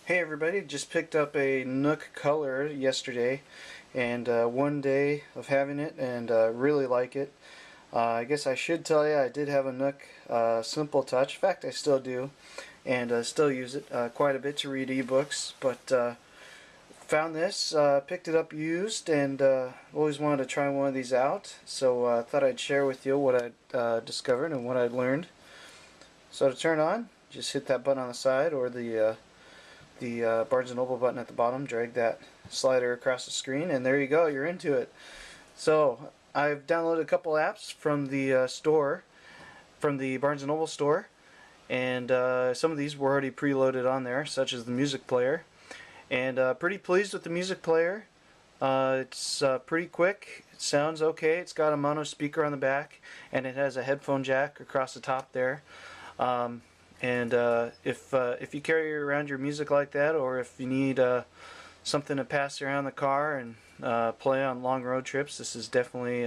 Hey everybody, just picked up a Nook Color yesterday and one day of having it and really like it. I guess I should tell you I did have a Nook Simple Touch. In fact, I still do and still use it quite a bit to read ebooks, but found this, picked it up used and always wanted to try one of these out, so thought I'd share with you what I'd discovered and what I'd learned. So to turn on, just hit that button on the side or the Barnes & Noble button at the bottom, drag that slider across the screen, and there you go, you're into it. So I've downloaded a couple apps from the store, from the Barnes & Noble store, and some of these were already preloaded on there, such as the music player, and pretty pleased with the music player. It's pretty quick, it sounds okay, it's got a mono speaker on the back, and it has a headphone jack across the top there. And if you carry around your music like that, or if you need something to pass around the car and play on long road trips, this is definitely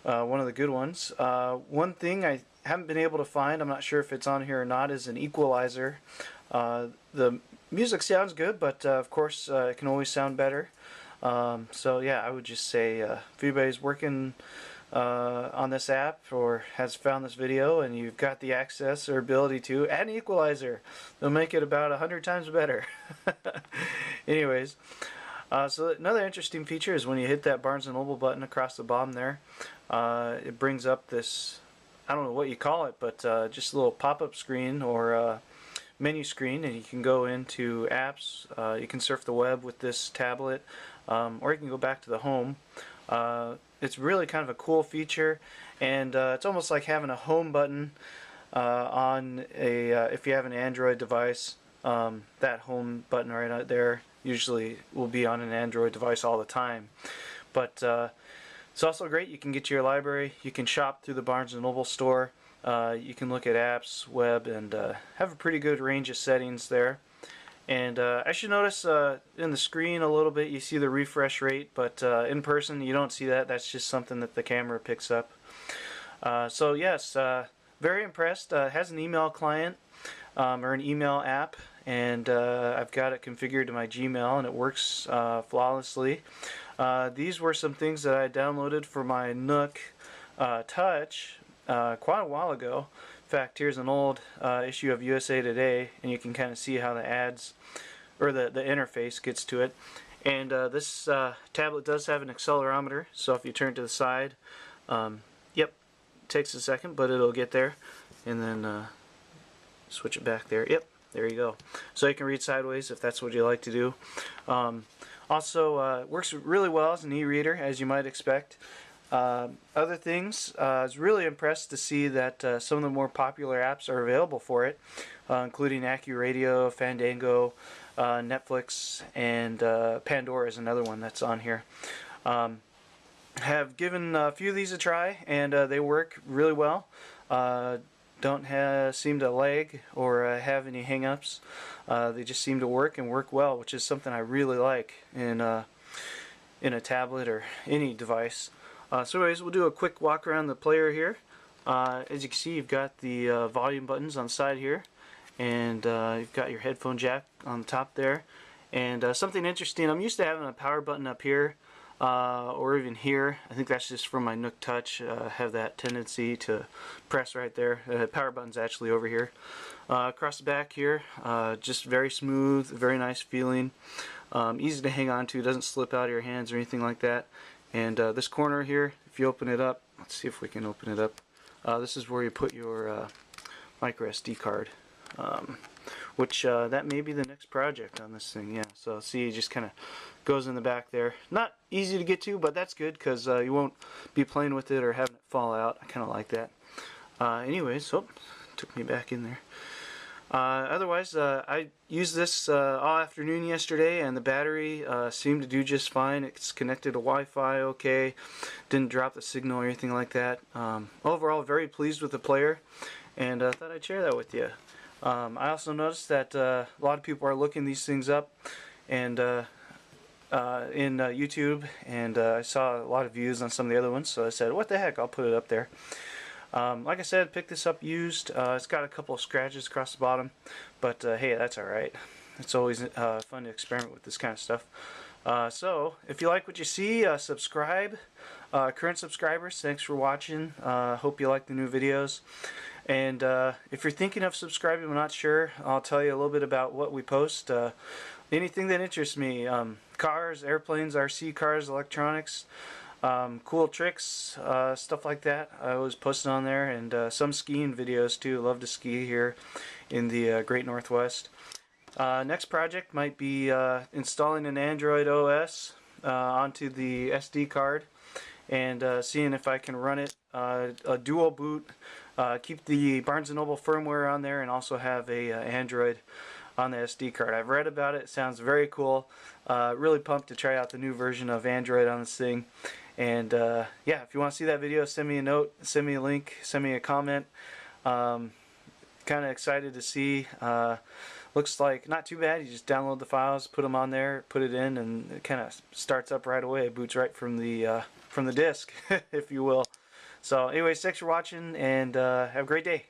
one of the good ones. One thing I haven't been able to find, I'm not sure if it's on here or not, is an equalizer. The music sounds good, but of course it can always sound better. So yeah, I would just say if anybody's working on this app or has found this video and you've got the access or ability to add an equalizer, they'll make it about 100 times better. Anyways, so another interesting feature is when you hit that Barnes & Noble button across the bottom there, it brings up this, I don't know what you call it, but just a little pop-up screen or menu screen, and you can go into apps, you can surf the web with this tablet, or you can go back to the home. It's really kind of a cool feature, and it's almost like having a home button on a if you have an Android device. That home button right out there usually will be on an Android device all the time. But it's also great. You can get to your library. You can shop through the Barnes & Noble store. You can look at apps, web, and have a pretty good range of settings there. And as you notice in the screen a little bit, you see the refresh rate, but in person you don't see that. That's just something that the camera picks up. So yes, very impressed. Has an email client or an email app, and I've got it configured to my Gmail, and it works flawlessly. These were some things that I downloaded for my Nook Touch quite a while ago. In fact, here's an old issue of USA Today, and you can kind of see how the ads or the interface gets to it. And this tablet does have an accelerometer, so if you turn to the side, yep, it takes a second, but it'll get there. And then switch it back there. Yep, there you go. So you can read sideways if that's what you like to do. Also, works really well as an e-reader, as you might expect. Other things, I was really impressed to see that some of the more popular apps are available for it, including AccuRadio, Fandango, Netflix, and Pandora is another one that's on here. Have given a few of these a try, and they work really well. Don't seem to lag or have any hang-ups. They just seem to work and work well, which is something I really like in a tablet or any device. So anyways, we'll do a quick walk around the player here. As you can see, you've got the volume buttons on the side here, and you've got your headphone jack on the top there. And something interesting, I'm used to having a power button up here, or even here. I think that's just from my Nook Touch. Have that tendency to press right there. The power button's actually over here. Across the back here, just very smooth, very nice feeling. Easy to hang on to, doesn't slip out of your hands or anything like that. And this corner here, if you open it up, let's see if we can open it up. This is where you put your micro SD card, which that may be the next project on this thing. Yeah, so see, it just kind of goes in the back there. Not easy to get to, but that's good because you won't be playing with it or having it fall out. I kind of like that. Anyways, oh, took me back in there. Otherwise, I used this all afternoon yesterday, and the battery seemed to do just fine. It's connected to Wi-Fi okay, didn't drop the signal or anything like that. Overall, very pleased with the player, and thought I'd share that with you. I also noticed that a lot of people are looking these things up and in YouTube, and I saw a lot of views on some of the other ones, so I said, what the heck, I'll put it up there. Like I said, picked this up used. It's got a couple of scratches across the bottom, but hey, that's alright. It's always fun to experiment with this kind of stuff. So if you like what you see, subscribe. Current subscribers, thanks for watching. Hope you like the new videos. And if you're thinking of subscribing, I'm not sure, I'll tell you a little bit about what we post. Anything that interests me, cars, airplanes, RC cars, electronics, cool tricks, stuff like that. I always post it on there, and some skiing videos too. Love to ski here in the Great Northwest. Next project might be installing an Android OS onto the SD card and seeing if I can run it a dual boot, keep the Barnes & Noble firmware on there, and also have a Android on the SD card. I've read about it. It sounds very cool. Really pumped to try out the new version of Android on this thing. And yeah, if you want to see that video, send me a note, send me a link, send me a comment. Kind of excited to see. Looks like not too bad. You just download the files, put them on there, put it in, and it kind of starts up right away. It boots right from the disk, if you will. So anyways, thanks for watching, and have a great day.